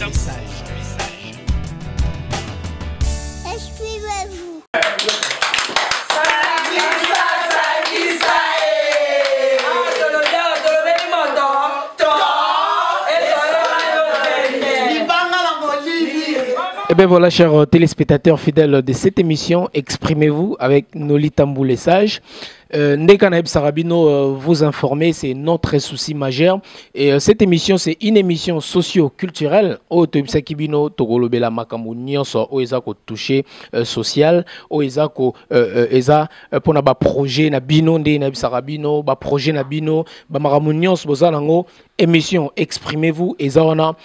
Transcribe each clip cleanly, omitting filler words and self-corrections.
Exprimez-vous. Et bien voilà, chers téléspectateurs fidèles de cette émission, exprimez-vous avec Noli Tambou les sages. Ndekanaeb Sarabino vous informer, c'est notre souci majeur. Et cette émission, c'est une émission socio-culturelle. Au Tebisakibino, Togolobela Makamou Nyonso, Oezako touché social, Oezako Eza, pour na ba projet na bino, Ndenaeb Sarabino, ba projet na bino, ba Makamou Nyonso, Bozanango, émission, exprimez-vous, Ezaona,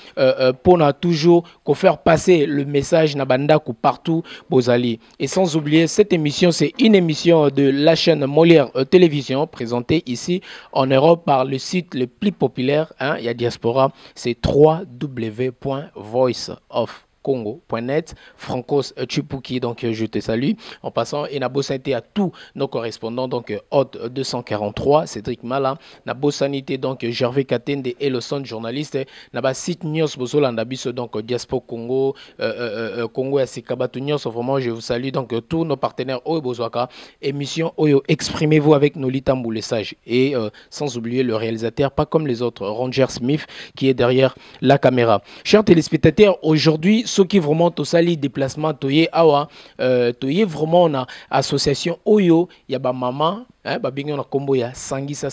pour na toujours faire passer le message na bandaku partout, Bozali. Et sans oublier, cette émission, c'est une émission de la chaîne Molière Télévision, présentée ici en Europe par le site le plus populaire, hein, il y a Diaspora, c'est www.voiceofcongo.net. Francos Chupuki, donc je te salue. En passant, et Nabo Santé à tous nos correspondants, donc Hôte 243, Cédric Mala, Nabo Sanité, donc Gervais Katende et le son journaliste, Naba site Nios Bozolandabis, donc Diaspora Congo, Congo et Sikabatu Nios, vraiment je vous salue, donc tous nos partenaires Oyo Bozwaka, émission Oyo, exprimez-vous avec Nolita Mboulessage. Et sans oublier le réalisateur, pas comme les autres, Roger Smith, qui est derrière la caméra. Chers téléspectateurs, aujourd'hui, ceux qui vraiment au sali déplacement toye awa toye vraiment on a association Oyo ya ba maman hein ba bingo na kombo ya sangisa.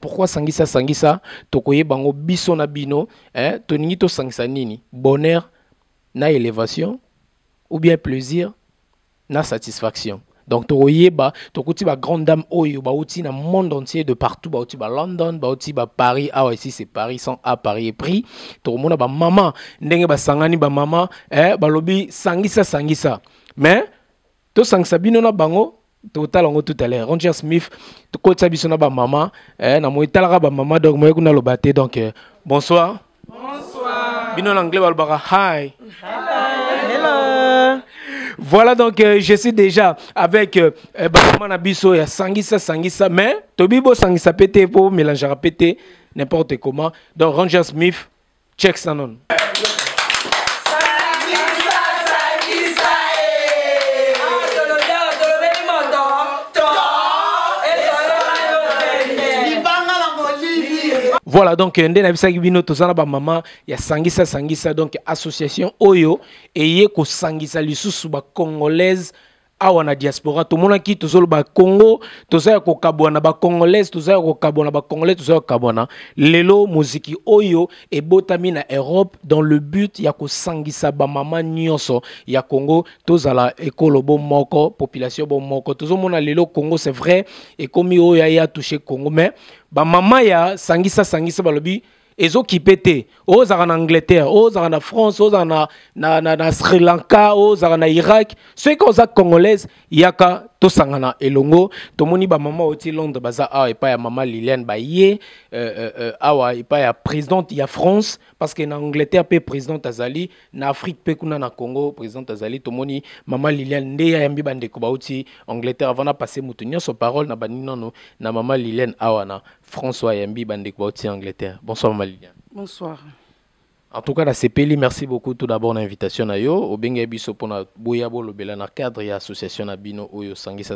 Pourquoi sangisa tokoye bango biso na bino hein toningi to sangisa nini bonheur na élévation ou bien plaisir na satisfaction. Donc tokoyeba tokoti ba grande dame Oyo ba outi na monde entier de partout ba outi ba London ba outi ba Paris ah ici c'est Paris sans à Paris et prix to mona ba maman ndenge ba sangani ba maman ba lobi sangisa mais to sangisa bino na bango total ngo tout à l'heure Roger Smith to kota biso na ba maman na mo italaka ba maman donc mo kuna lobate donc bonsoir bino na anglais ba lobaka hi hello. Voilà donc je suis déjà avec Manabiso et Sangisa mais Tobibo Sangisa pété pour mélanger à pété n'importe comment donc Roger Smith check ça non. Voilà donc ndena bisaki bino tozana ba maman ya sangisa donc association Oyo eye ko sangisa lisusu ba congolaise awa na diaspora to mona ki tozolo ba Congo tozaya ko kabwana ba congolaise tozaya ko kabwana ba congolais tozaya ko kabwana lelo muziki Oyo e botami na Europe dans le but ya ko sangisa ba maman nyonso ya Congo tozala ekolo bo moko population bo moko tozo mona lelo Congo c'est vrai et comme Oyo ya touché Congo mais ba mama ya sangisa balobi ezo kipete ozara na Angleterre ozara na France ozara na Sri Lanka ozara na Irak ceux qui oza congolaise yaka to sangana elongo tomoni ba mama oti Londres baza a epa ya mama Liliane Baye awa epa ya présidente ya France parce que na Angleterre pe présidente azali na Afrique pe kuna na Congo présidente azali tomoni mama Liliane nde ya yambi bande ko bauti Angleterre avant na passer mutunyo so parole na baninono na mama Liliane awa na François yambi bande ko bauti Angleterre. Bonsoir mama Liliane. Bonsoir. En tout cas, la CPLI, merci beaucoup tout d'abord de l'invitation à yo. Au Benga Biso pour na Boyabo le Belana cadre et association Nabino Oyo Sangisa.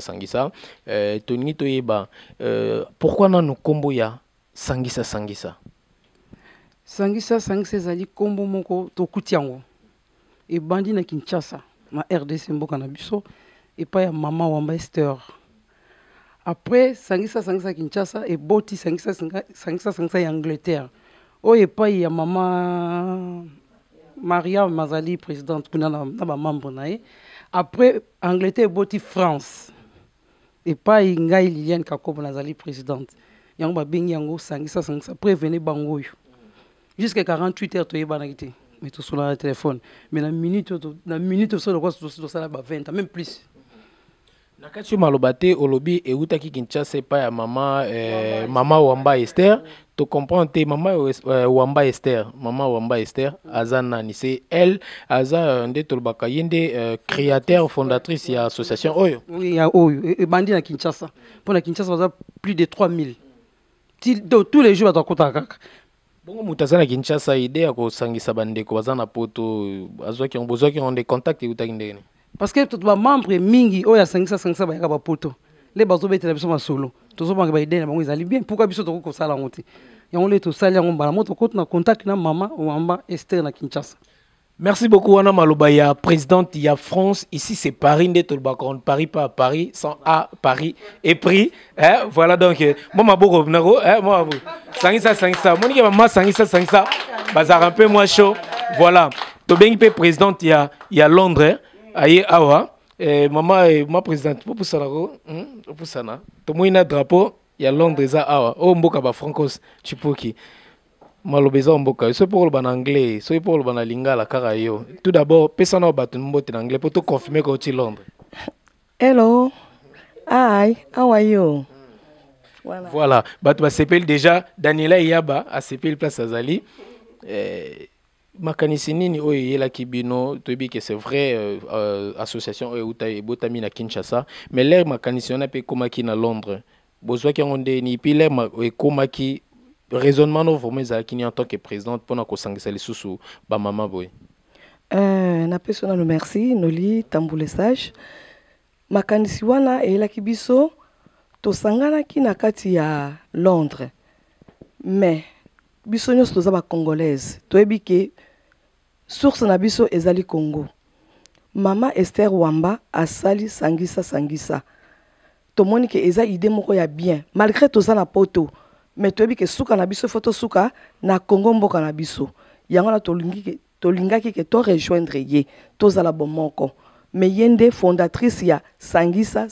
Tony Toyeba, pourquoi non nous combo ya Sangisa? Sangisa zali combo moko to kutiango. Et bandi na Kinshasa, ma RDC mboka na biso et pas ya maman Wamba Esther. Après Sangisa Kinshasa et boti Sangisa ya Angleterre. Oye pa ya mama Maria Mazali présidente kuna na ba membre nae après Angleterre boti France et pa ngai Liliane Kakobo Nazali présidente yango ba bengi yango sangisa prévenez bango jusqu'à 48 heures to yeba na kité mais tout sur le téléphone mais la minute sur le quoi sur ça ba 20 même plus. Nakati malobate olobi e utaki Kinshasa pa ya mama mama Wamba Esther to comprendre mama Wamba Esther azana ni c'est elle aza nde tolbaka yende créateur fondatrice ya association Oyo. Oui ya Oyo et bandi na Kinshasa pour na Kinshasa plus de 3000 tous les jours à kota kaka Bongo mutazana Kinshasa idée ko sangisa bandeko bazana poto azwaki on bozwaki on des contacts utaki ndene. Parce que tout ba membre mingi oya sangisa ba yaka ba poto. Les bazo betela biso masolo. Tozo banga ba idée na bango ezali bien. Pourquoi biso to ko sala ngoti. Yango le to sala yango mbala moto ko na contact na mama Wamba Esther na Kinshasa. Merci beaucoup, Anna Malobaya, présidente de France. Ici, c'est Paris, Paris, pas à Paris, sans A, Paris, et prix. Voilà donc, moi, ma bourre, moi, Sangisa, mon maman, Sangisa, bazar un peu moins chaud. Voilà. Tu es présidente, il y a Londres, aïe, awa. Maman, ma présidente, pour ça, pour ça, tu as un drapeau, il y a Londres, awa. Oh, mboka, ba Francos, tu peux qui. Malobeza mboka so pour le anglais so pour le lingala kaka yo tout d'abord personne au batu mbote en anglais pour te confirmer que tu es Londres. Hello, hi, how are you? Voilà batu ba s'appelle déjà Daniela Yaba a s'appelle place Azali makanisi nini oyo yela kibino tobi que c'est vrai association oyo uta botami na Kinshasa mais l'air makanisi on a pe komaki na Londres bozwa ki ngonde ni pile komaki raisonnement non vraiment en tant que présidente pour nous consacrer les sous ba maman boy. Na personne nous merci noli tamboule sage. Makanisi wana e la kibiso to sangana ki na kati ya Londres. Mais biso nyos toza ba congolaise. To ebike source na biso ezali Congo. Mama Esther Wamba asali sangisa. To moni ke eza idée moko ya bien malgré toza na poto. Mais tu as dit que souka na biso photo souka na Congo mboka na biso yango na tolingaki ke to rejoindre ye tozala bomoko mais yende fondatrice ya sangisa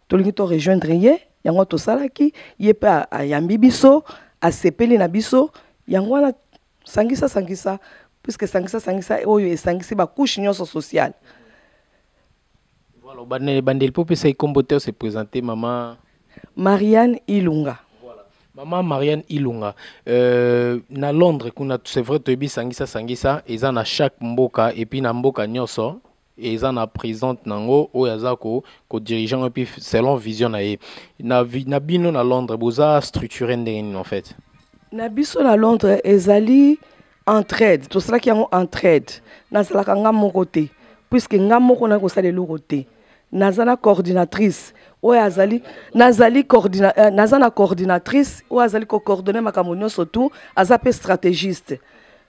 tolingi to rejoindre ye yango to salaki ye pa ayambi biso asepeli na biso yango na sangisa puisque sangisa oyo esangisi ba couche nyonso sociale. Voilà bandel pope sai komboter se présenter maman Marianne Ilunga. Maman Marianne Ilunga, na Londres, c'est vrai, tu es sangisa, ils en a chaque mboka, et puis na mboka nyoso, ils en a présente nango, ou yazako, ko dirigeant, et puis selon vision na bino na Londres, boza structuré en fait. Na biso na Londres, ezali entraide, tout cela qui est entraide, na salaka nga moko te, puisque nga moko na ko sale lokote, na zana coordinatrice. Oui, nazali coordinatrice, ou azali coordonner ma camonio surtout, azapé stratégiste.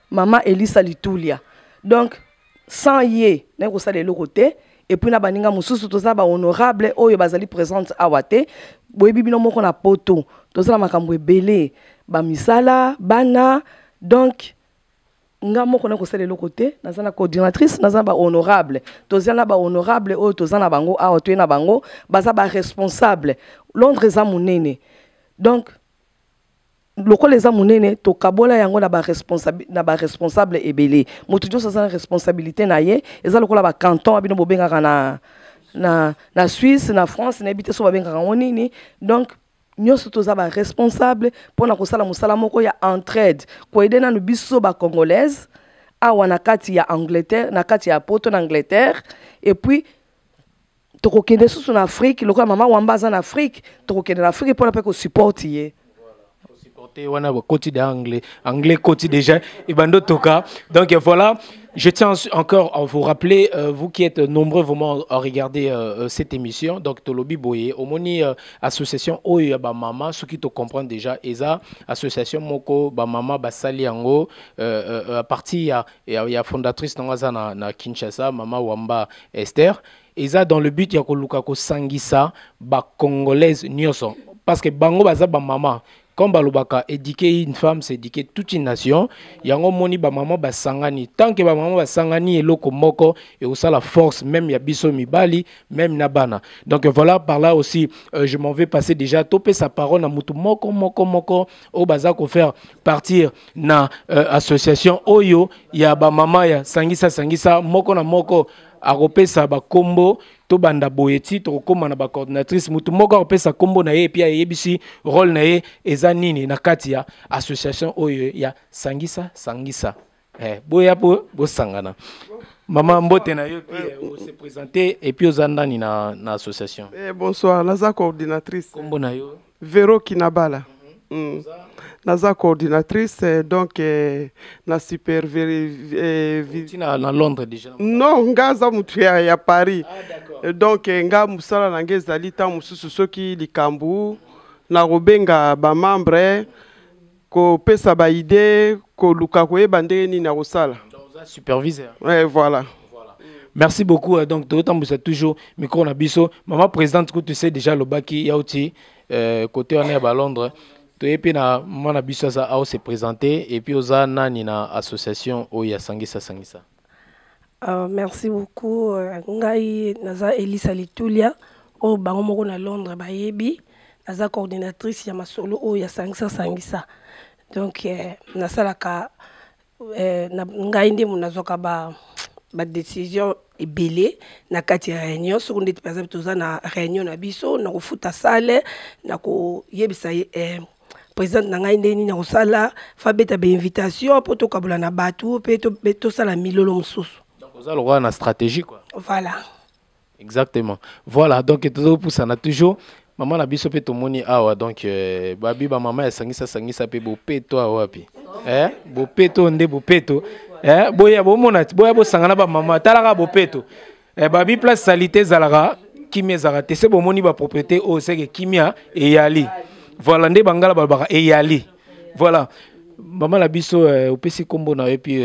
Maman Elisa Litulia. Donc, sans yé, n'est pas ça de l'autre et puis na baninga mususu toza ba honorable oyo bazali présente awate, boyebi bino moko na poto, toza na makambo ebele, ba misala, bana, donc nga moko na ko sala le côté nazana coordinatrice nazana ba honorable tozana ba honorable o tozana bango a to na bango baza ba responsable Londres za munene donc lokole za munene to kabola yango na ba responsable ebele motu jo sa responsabilité na ye eza lokola ba canton abino bobenga na Suisse na France na habité so babenga ngonini donc nyonso toza ba responsable pour na kosala musala moko ya entraide ko aider na biso ba congolaise awa na kati ya Angleterre na kati ya poto na Angleterre et puis tokokende susu na Afrique lokola mama Wamba za na Afrique tokokende na Afrique pour na pe ko support ye wana côté anglais côté déjà et bando toka donc voilà. Je tiens encore à vous rappeler, vous qui êtes nombreux vraiment à regarder cette émission, donc Tolobi Boye, Omoni association Oyo ba mama, ceux qui te comprennent déjà, ESA association Moko ba mama ba sali yango, à partir il y a fondatrice na Kinshasa, Mama Wamba Esther, ESA dans le but ya ko luka ko sangisa ba congolaise nyoso, parce que bango baza ba mama. Comme balobaka éduquer une femme c'est éduquer toute une nation yango moni ba maman ba sangani tant que ba maman ba sangani eloko moko et aussi la force même ya biso mibali même na bana donc voilà par là aussi je m'en vais passer déjà topé sa parole na mutu moko au baza ko faire partir na association oyo ya ba maman ya sangisa moko na moko akopesa ba kombo to banda boyeti to koma na ba coordinatrice mutu moko akopesa kombo na ye pia yebisi rôle na ye eza nini na kati ya association oyo ya sangisa boya po bo sangana mama mbote na yo pia se présenter et puis ozandani na association bonsoir naza coordinatrice kombo na yo Vero Kinabala naza coordinatrice donc na na Londres déjà. Non, ngaza mutu ya Paris. Donc nga musala na ngezali ta mususu soki likambu na robenga ba membre ko pesa ba idée ko luka ko ebande ni na kosala. Donc superviseur. Ouais, voilà. Merci beaucoup. Donc, d'autant que toujours micro na biso. Maman présidente, tu sais déjà le baki yauti côté on est à Londres. Et puis na maman na biso ça a se présenter et puis oza nani na association oya sangisa sangisa. Merci beaucoup. Ngai naza Elisa Litulia au bango moko na Londres bayebi naza coordinatrice ya masolo oya sangisa sangisa. Donc nasalaka ngai ndi munazoka ba décision ebele na kati ya réunion so ndeti par exemple toza na réunion na biso na kofuta sale na ko yebisa président na ngai ndeni na kosala fa beta be invitation pour to kabula na batu pe to sala milolo mususu. Donc oza le na stratégie quoi. Voilà. Exactement. Voilà donc toujours pour ça na toujours maman na biso pe to moni awa donc babi ba maman sangisa pe bo peto awapi. Bo peto nde bo peto. Boya bo sangana ba mama talaka bo peto babi place salité zalaka kimia zarate c'est bon moni ba propriété o seke kimia e yali voilà nde bangala ba e yali voilà mama la biso opesi kombo na et puis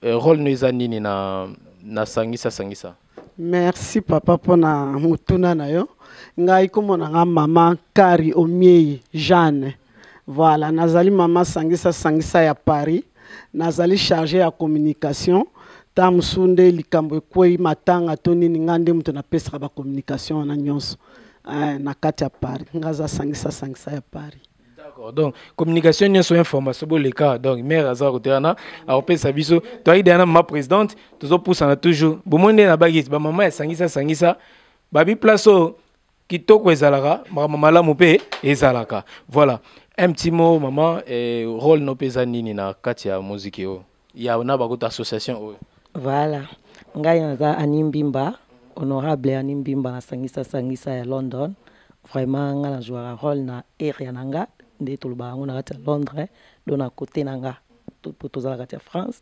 rôle no ezanini na sangisa. Merci papa pona mutuna na yo ngai komo na mama Kari Omiei Jeanne. Voilà nazali mama sangisa ya Paris. Nazali chargé ya communication tamsunde likambo kwei matanga toni ngande muto na pesa ba communication na nyonso na kati ya Paris ngaza sangisa ya Paris. D'accord. Donc communication nyonso information bo le cas donc mère azar otana a pesa biso to idana ma présidente tozo poussa na toujours bomonde na bagis ba mama ya sangisa babi place kitoko ezalaka mama la mopé ezalaka. Voilà. Un petit mot, maman, rôle no pesa nini na kati ya muziki o. Ya na bakota association o. Voilà. Ngai naza Animbimba, honorable Animbimba na sangisa ya London. Vraiment nga na jouer rôle na area nanga nde toloba ngo na kati ya Londres, do na côté nanga tout pour tozala kati ya France.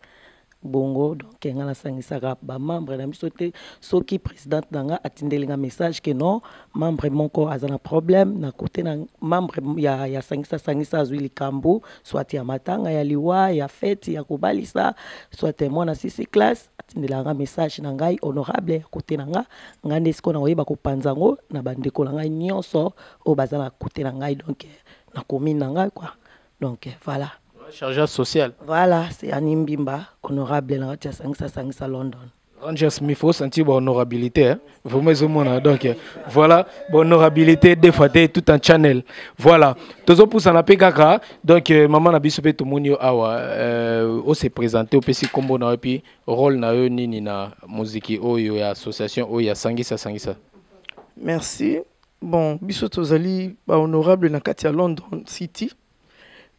Bongo donc nga na sangisa ba membre na biso te soki président nanga atindelinga message que non membre moko azana problème na côté na membre ya sangisa azwili kambu soit ya matanga ya liwa ya fête ya kobalisa soit mwana sisi classe atindelanga message na ngai honorable ya côté nanga ngande siko na oyeba kopanza ngo na bandeko na ngai nyonso o bazana côté na ngai donc na commune na ngai quoi donc voilà. Chargeur social. Voilà, c'est Animbimba, honorable dans la sangisa London. Rangers Smith, faut sentir bon honorabilité. Vous me donc voilà, bon honorabilité des fois tout un channel. Voilà. Toujours pour ça PKK. Donc maman na biso pe to monio awa o se présenter au PC combo na puis rôle na yo nini na musique oyo ya association oyo ya sangisa. Merci. Bon, biso tozali ba honorable na kati ya London City.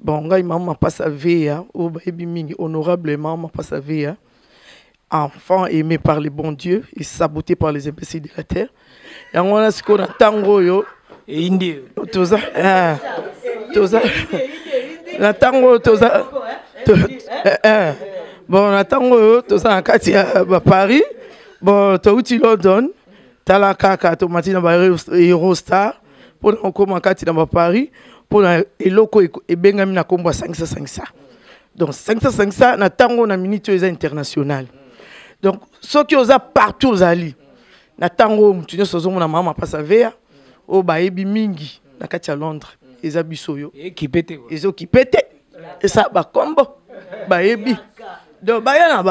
Bon, ngai maman passe à veya, au baby mingi honorable maman passe à veya. Enfant aimé par le bon Dieu et saboté par les imbéciles de la terre. Et on a ce qu'on a tango yo et indi. Toza la tango toza. Bon, la tango yo toza en kati à Paris. Bon, to uti London, tala kaka to matina ba Eurostar pour on comment kati dans Paris. Pour eloko ebengami na kombo sangisa. Donc sangisa na tango na minute international. Donc ceux qui osa partout zali na tango mutunyo sozo na mama pasa vea o baebi mingi na kati ya Londres eza biso yo ekipete ezo kipete esa ba kombo baebi donc baya na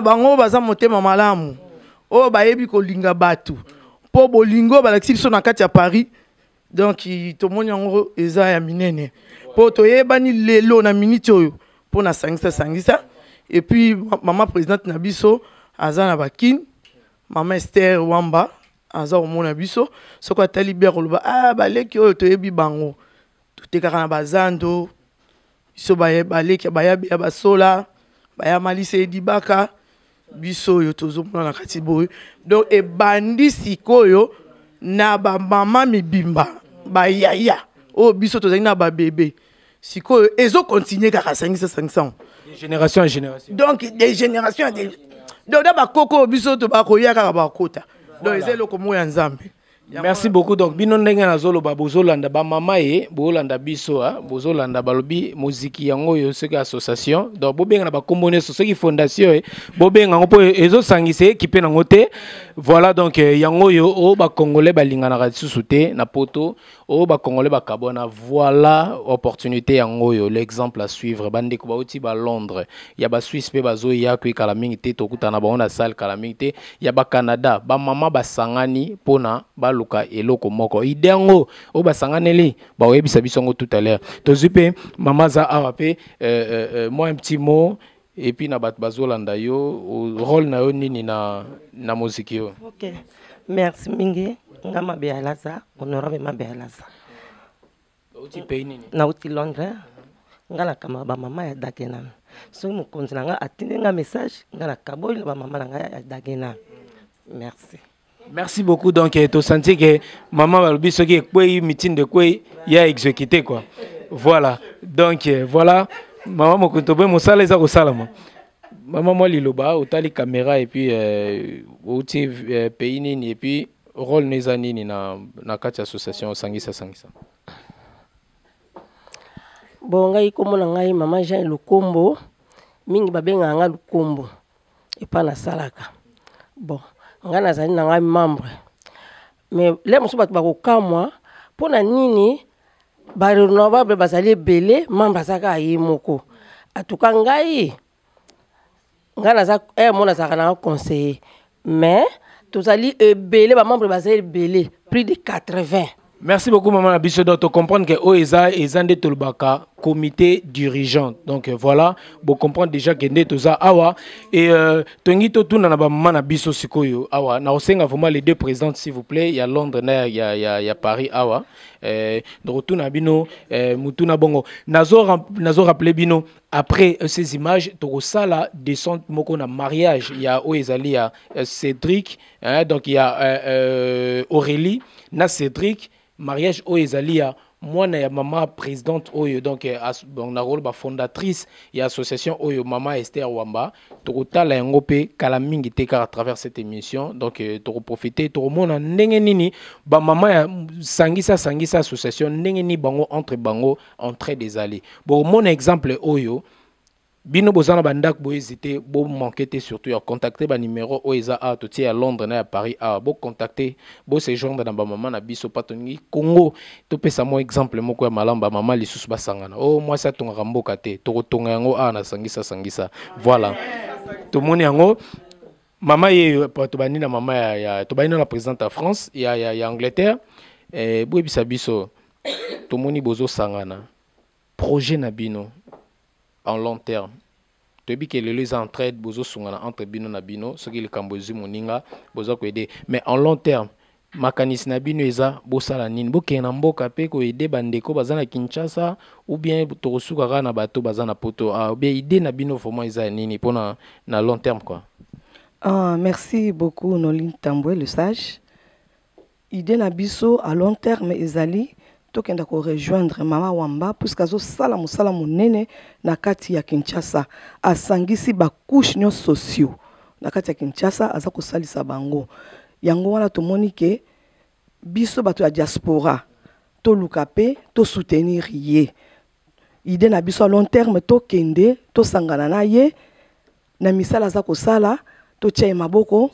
bango baza motema malamu o baebi ko linga batu po bolingo balakisi biso na kati ya Paris. Donc tout le monde est à minene pour to yebani lelo na minute oyo pour na sangisa et puis maman présidente Nabiso azana bakin maman Esther Wamba aza au mona biso soko atali bero ba baleki oyo to yebi bango tout est kana bazando biso baleki bayabi ya basola baya malise edibaka biso yo tozo mona na kati boy donc e bandi sikoyo na ba mama mibimba ba yaya oh biso tozali na ba bébé sikoyo ezo continuer kaka sangisa sangisa de génération en génération donc des générations donc da ba koko biso to ba koya kaka ba kota donc ezelo ko moya nzambe. Merci beaucoup. Donc, bino ndenge na zolo ba bozolanda ba mama e bolanda biso ha bozolanda balobi muziki yango yo seka association. Donc bobenga na ba kombone so seki fondation e bobenga ngo po ezo sangise ki pe na ngote. Voilà donc yango yo o ba congolais balingana ka susute na poto o ba congolais ba kabona. Voilà opportunité yango yo l'exemple à suivre. Bande ko ba uti ba Londres ya ba Suisse pe bazo ya ko kala mingi te to kutana ba ona salle kala mingi te ya ba Canada ba mama ba sangani pona ba luka eloko moko idengo o basanganeli ba webisa bisongo tout à l'heure tozupe mama za awape moi un petit mot et puis na bat bazolanda yo rôle na yo nini na musique yo. OK, merci mingi ngama be alaza honorable mabe alaza uti pays nini na uti Londres ngala kama ba mama ya dakena so mukonzi nga atinde nga message ngala kaboyi ba mama nga ya dakena. Merci. Merci beaucoup. Donc, tu senti que maman va le dire que meeting de quoi il y a exécuté quoi. Voilà. Donc, voilà. Maman m'a contourné mon salaire ça au salama. Maman moi liloba, au tali caméra et puis au pays nini et puis rôle nezani ni na quatre association sangisa. Bon ngai komona ngai maman Jean Lukombo mingi babenga nga Lukombo et pas na salaka. Bon ngana zali na ngai membre mais les musu bat bakokamwa pona nini ba renovable bazali belé membre saka yimoko atuka ngai ngana za mona saka na conseiller mais tozali belé ba membre bazali belé plus de 80. Merci beaucoup maman Abisso donc tu comprendre que OESA et Zande Tolbaka comité dirigeant. Donc voilà, vous comprendre déjà que Netoza awa et tongi to tuna na ba maman Abisso sikoyo awa na osenga vraiment les deux présidentes s'il vous plaît, il y a Londres il y a Paris awa de retour na bino mutuna bongo nazo rappeler bino après ces images to sala descente moko na mariage il y a OESA il y a Cédric donc il y a Aurélie na Cédric mariage Oezalia moi na ya maman présidente oyo donc on a rôle ba fondatrice et association oyo maman Esther Wamba tokotala yango pe kala mingi te à travers cette émission donc to profiter to mona ndenge nini ba maman ya sangisa association ndenge ni bango entre bango entrée des allées bon mon exemple oyo bino bozana bandak bo hésiter bo manquer surtout à contacter ba numéro oeza a to à Londres na à Paris a bo contacter bo séjourner dans ba maman na biso patongi Congo to pesa mo exemple moko ya malamba maman lisusu basangana oh moi ça tonga mboka te to tonga yango a na sangisa voilà to moni yango mama ye to bani na mama ya to bani na présidente de France ya Angleterre bo bisa biso to moni bozo sangana projet na bino en long terme. Tu dis que les entraides bozo sungana entre bino na bino, ce qui le kambozi moninga bozo ko aider. Mais en long terme, makanis na bino eza bosala nini bokena mboka pe ko aider bandeko bazana Kinshasa ou bien to suka na bato bazana poto ou bien idée na bino vraiment eza nini pona na long terme quoi. Merci beaucoup Noline Tambwe le sage. Idée na biso à long terme ezali tokenda ko rejoindre mama Wamba puisqu'azo sala musala munene na kati ya Kinshasa asangisi ba couche nyo sociaux na kati ya Kinshasa aza ko salisa bango yango wana tomoni ke biso bato ya diaspora to lukape to soutenir ye idée na biso à long terme to kende to sangana na ye na misala za ko sala to tchai maboko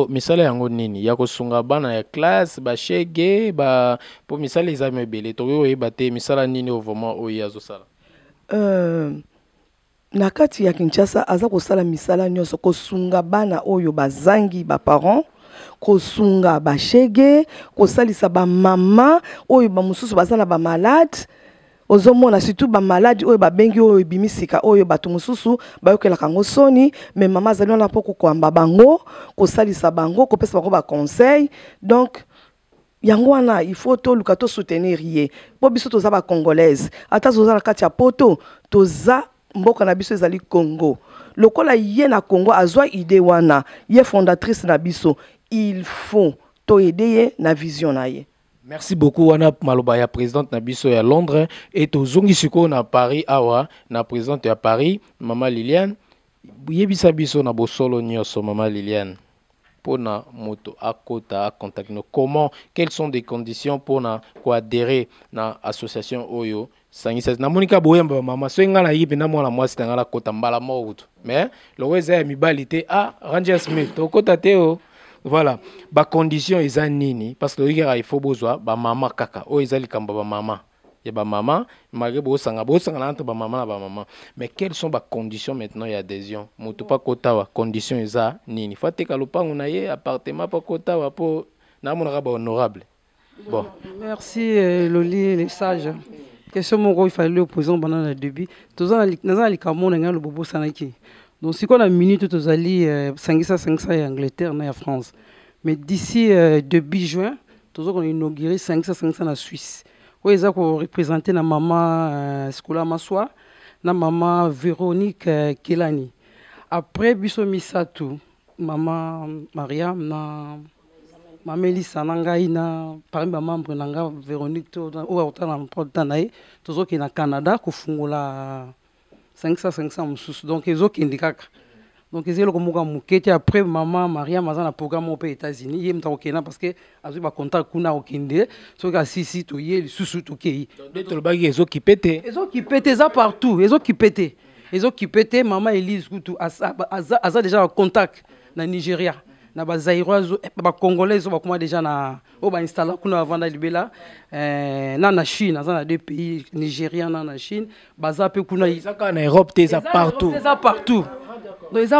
misala yango nini ya kosunga bana ya classe ba shege ba po misala examen belé to yo ebate misala nini au vraiment o yazo sala na kati ya Kinshasa aza ko sala misala nyoso kosunga bana oyo bazangi ba parents kosunga ba shege ko salisa ba mama oyo ba mususu bazana ba malade ozomona surtout ba malade oyo ba bengi oyo bimisika oyo batu mususu bayokela kango soni mais mama zali na poko kwamba bango ko salisa bango ko pesa bango ba conseil donc yango wana il faut to lukato soutenir ye po biso toza ba congolaise ata zoza na kati ya poto toza mboka na biso ezali Congo lokola ye na Congo azwa idée wana ye fondatrice na biso il faut to aider ye na vision na ye. Merci beaucoup wana maloba ya présidente na biso ya Londres et tozongi siko na Paris awa na présidente ya Paris Maman Liliane yebisa biso na bosolo nyonso Maman Liliane pour na moto akota contact comment quelles sont des conditions pour na ko adhérer na association oyo sangisa na monika boyamba mama so ngala yipe na mwana mwasi tangala kota mbala moto mais le weza ya mibalité Ranger Smith to kota teo. Voilà, ba condition eza nini parce que il faut besoin ba mama kaka o eza likamba ba mama ya ba mama malgré bo sanga entre ba mama na ba mama mais quelles sont ba conditions maintenant y adhésion mutu pa kota wa condition eza nini fate ka lopango na ye appartement pa kota wa po na mona ba honorable. Bon, merci Loli les sages. Question mon il fallait opposant pendant le début toza na likamo na ngalo bobo sanaki. Donc, si on a une minute, tous allés 500 en Angleterre et en France. Mais d'ici début juin, tous on a inauguré 500 en Suisse. Où ils ont représenté la maman Skola Maswa, la maman Véronique Kelani. Après, biso Misatou, maman Maria, na maman Elisa Nangaï, na parmi ma membre Nanga Véronique, tout qui est au Canada, qui font la 500 mususu donc ils ont kindikaka donc ils ont comme mukete après maman Maria mazana programme aux États-Unis yem ta okena parce que azu ba contact kuna okinde so ka sisi to ye susu to kei donc to bagi ils ont qui pété ça partout ils ont qui pété maman Elise kutu aza déjà en contact na Nigeria na ba Zaïrois ba Congolais ba comment déjà na o ba installer kuna avant na libela na Chine na deux pays Nigeria na Chine baza pe kuna izaka na Europe teza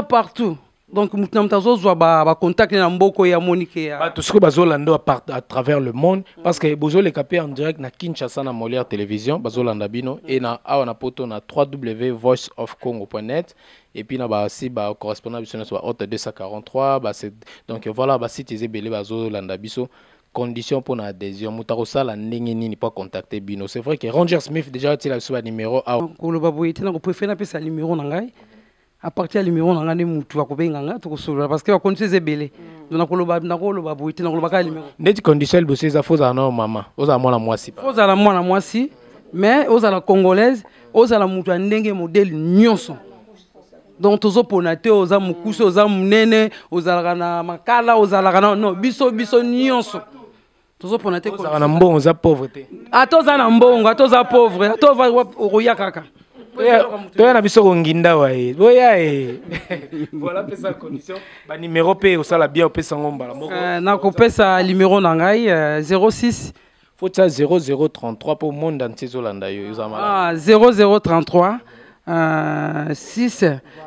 partout donc mutam tazo zo ba contact na mboko ya Monique ya tout ce que bazolando à travers le monde parce que bozo les capé en direct na Kinshasa na Molière télévision bazolanda bino et na awa na poto na www.voiceofcongo.net et puis na ba si ba correspondant biso sur hôte 243 ba c'est donc voilà ba site ezebele bazolanda biso condition pour na adhésion mutako sala ndenge nini pas contacter bino c'est vrai que Ranger Smith déjà tu la sur numéro a ko lo baboyete na ko préférer na pesa numéro na ngai à partir du numéro na ngane mutu wa kobenga to kosola parce que ba condition ezebele donc ko lo baboyete na ko lo baka numéro ndeti condition bo c'est za foza na mama oza mwana mwasi foza la mwana mwasi mais oza la congolaise oza la mutu ndenge modèle nyonso donc tozo ponate oza mukuso oza munene ozalaka na makala ozalaka na non biso nyonso tozo ponate ko oza na mbongo za pauvreté atoza na mbongo atoza pauvre atova okoya kaka toya na biso konginda wa e boya e voilà pesa condition ba numéro pe osala bien opesa ngombala moko na kopesa numéro na ngai 06 faut ça 0033 pour monde entier zolanda yo uzamala 0033 6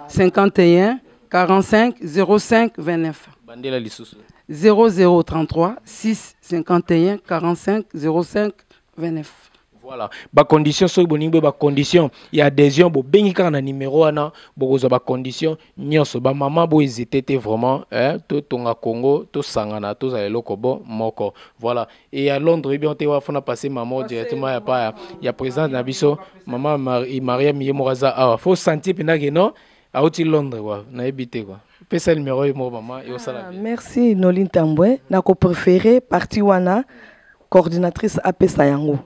51 45 05 29 bandela lisusu 0033 6 51 45 05 29. Voilà, ba condition so boningbe ba condition ya adhésion bo bengi kaka na numéro wana bokoza ba condition nyonso ba mama bo hésiter vraiment to tonga Congo to sangana to za eloko bo moko. Voilà, et à Londres bien te wa fona passer maman directement ya pa ya président na biso maman Maria Miyemoraza a faut sentir pena que non a oti Londres wa na ebité quoi. Pesa numéro mo maman et au sala. Merci Noline Tambwe na ko préféré parti wana coordinatrice apesa yango.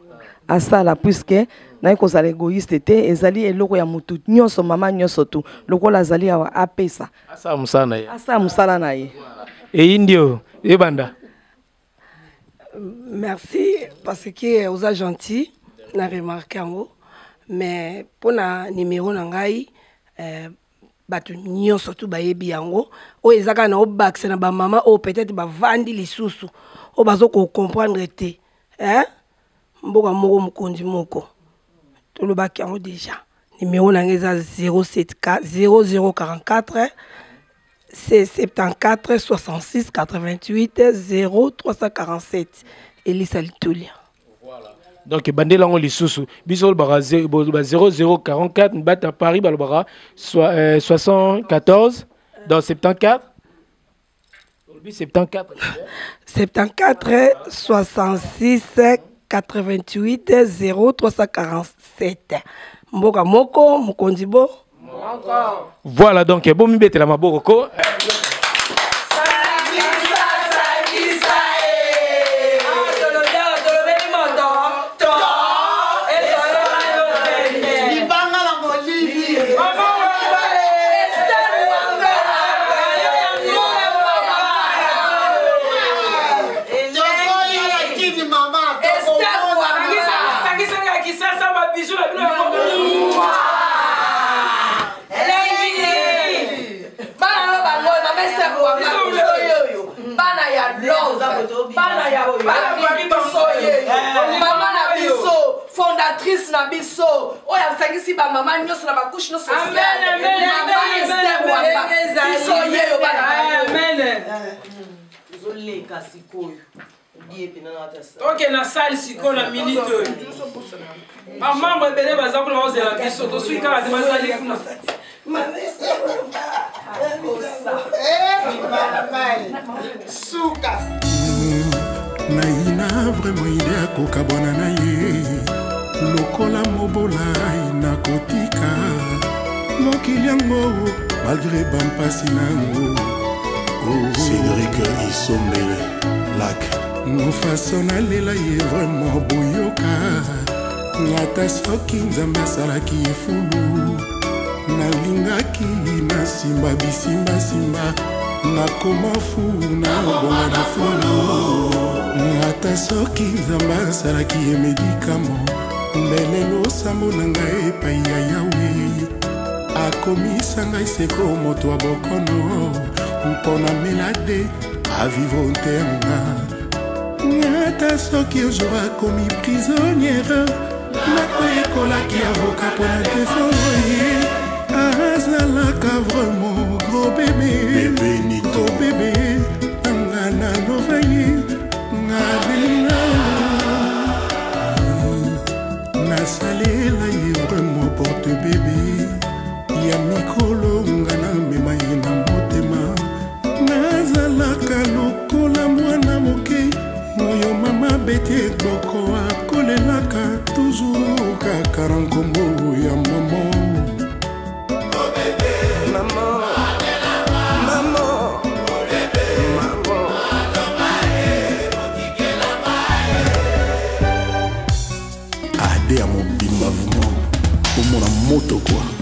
Asala puisque na kozala égoïste te ezali eloko ya mutu nyonso mama nyonso tu lokola azali awa apesa asa musala ye e indio ebanda. Merci parce que vous êtes gentil na remarqué en mais pour na numéro na ngai batu nyonso tu bayebi yango o ezaka na obaxe na ba mama o peut-être ba vandi lisusu o bazo ko comprendre te mboka moko mukonzi moko tolobaki yango déjà numéro na ngeza 0044 c'est 74 66 88 0347 Elisa Litulia. Voilà. Donc bandela ngo lisusu biso ba 0044 bata Paris balobara 74 dans 74 74 66 88 0347 mboka moko mukonzi bo. Voilà donc bon mi betela maboko bana ya mama na biso fondatrice na biso oyo asangisi bamama nyonso na bakushe nyonso biso yeyo bana ozoleka sikoyo toke na sali sikoyo na minute oyo bamambo ebele baza kuna bazela biso tosui kaka te bazali kuna suka naina vraiment ide akokabwana na ye lokola mobola nakotika mokili yango malgré bampasi nango Cédric Isombele Lac mofaso nalela ye vraiment boyoka ngata soki nzambe asalaki efulu nalingaki na simba bisimbasimba nakoma fu nabonga na fulu ata soki nzambe asalaki ye medikamo mbelelo sambo na ngai epai ya yawe akomisa ngai seko moto wa bokono mpona melade avivo ntenga ata soki ojour akomi prisonnière nakoyekolaki avoka mpona deforoye azalaka vraiment gros bébé gros bébé nga na lovaye ngabelinga nasalela ye vraiment porte bébé ya mikolo nga namema ye na motema nazalaka lokola mwana moke oyo mama beti ekboko akolelaka toujours kaka na nkombo ya mama ade ya mobimba vraiment omona moto kwa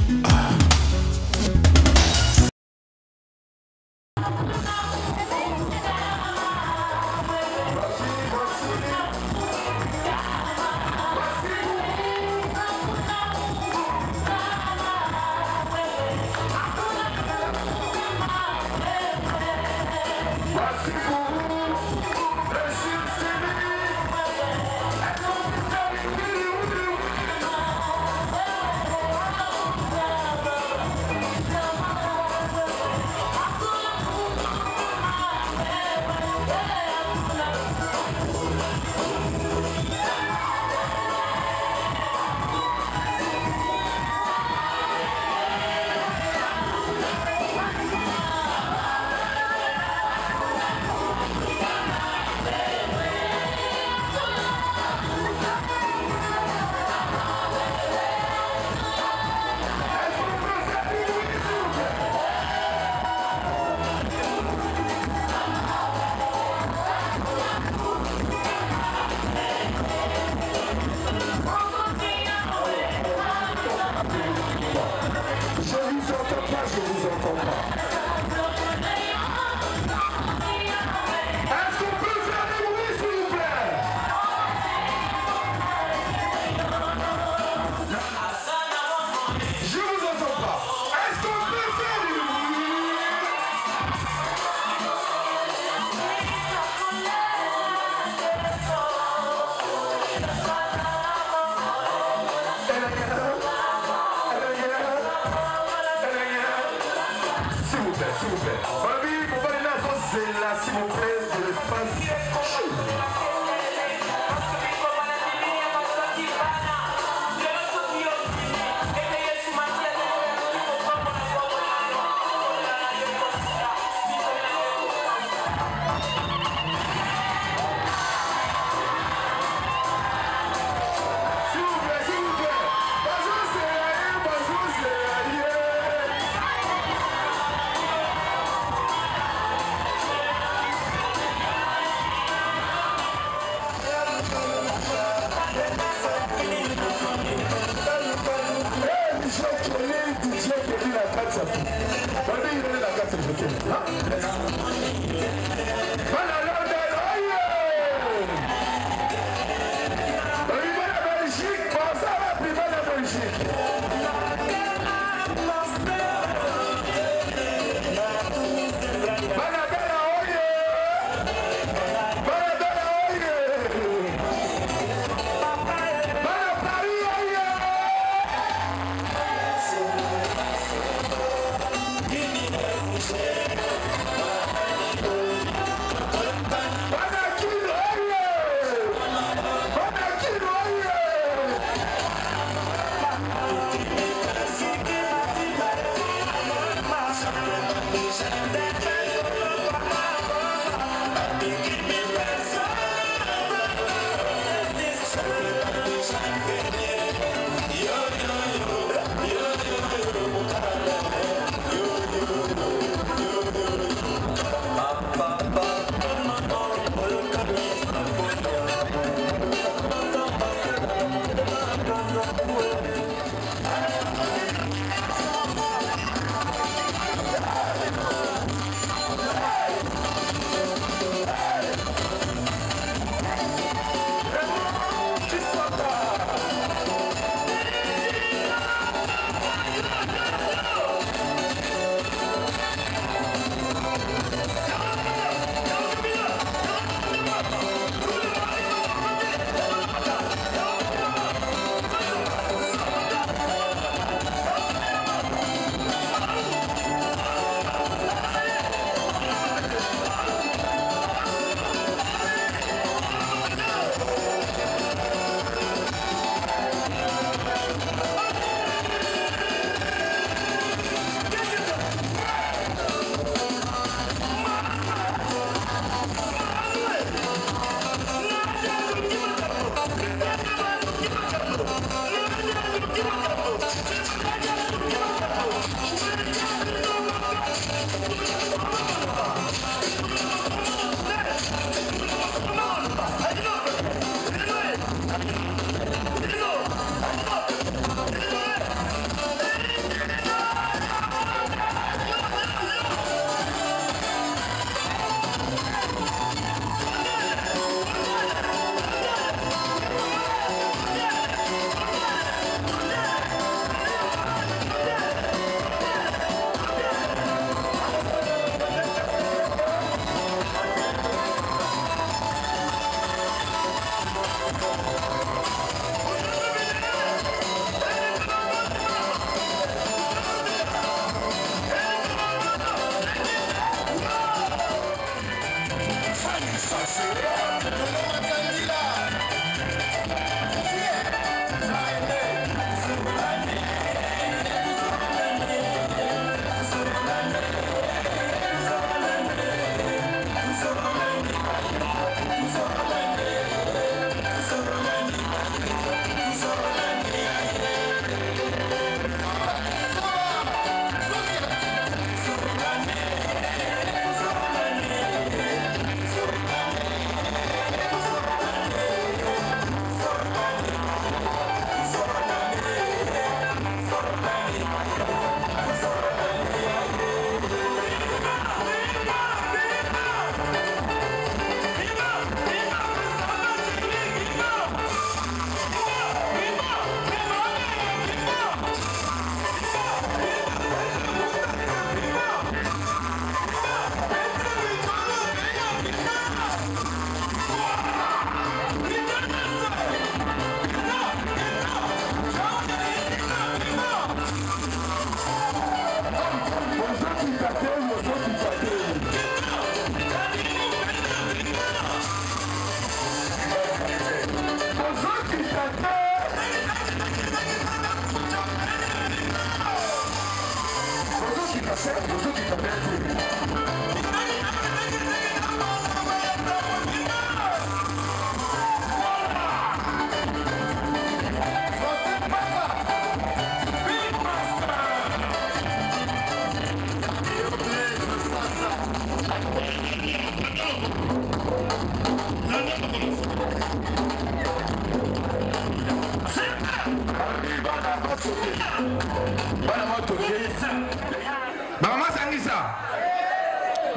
Mama Sangisa.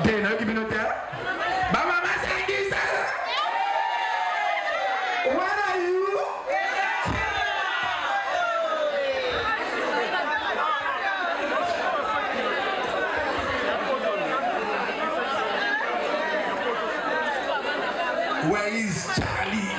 Dena Kibinote. Mama Sangisa. Where are you? Where is Charlie?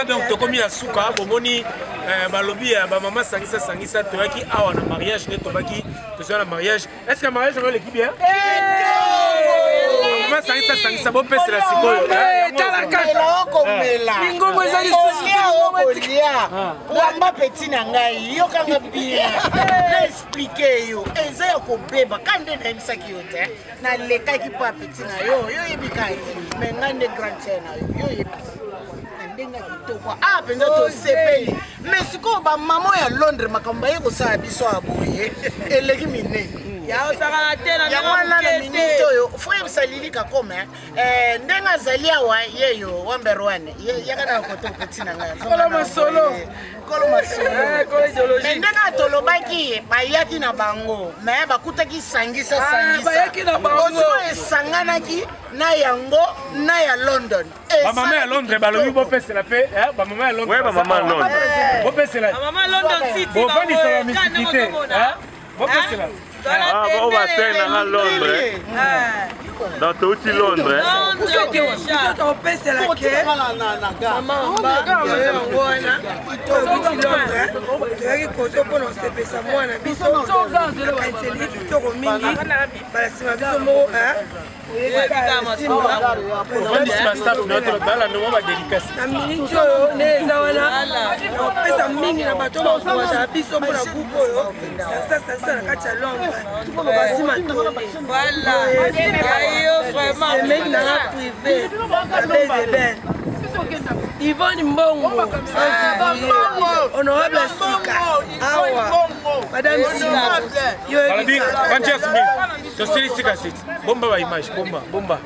Donc tokomi ya suka bomoni balobi ya ba mama sangisa toyaki awa na mariage ne tobaki tozala na mariage. Est-ce que mariage va l'équipe bien? Mama sangisa bo pesa la sikoyo. Tala kaka komela. Ngombo ezali susi wamba petit na ngai yo kanga bien. Expliquer yo eza ya kobeba kande na misaki yo te na lekaki pa petit na yo yebika mais ngande grand sœur na yo yebika. Ah, penza to sepeli. Mais siko ba maman ya Londres makamba ye ko sa biso aboye. Eleki mine. yango wana na minute oyo foyebisa lili kakome ndenge azali awa yeyo wamberwane yakana koto petit na ngai kolo masolo me ndenge atolobaki bayaki na bango me bakutaki sangisa ozo esanganaki na yango na ya London bamama ya Londres balobi bopesela pe bamama ya Londres bamama ya Londres bopesela bamama London City bofandisa bamisikite bopesela on va faire dans Londres. Dans tout Londres. Yvonne Mbongo, honorable Sika, Awa, Madame Sika, Bomba image, bomba.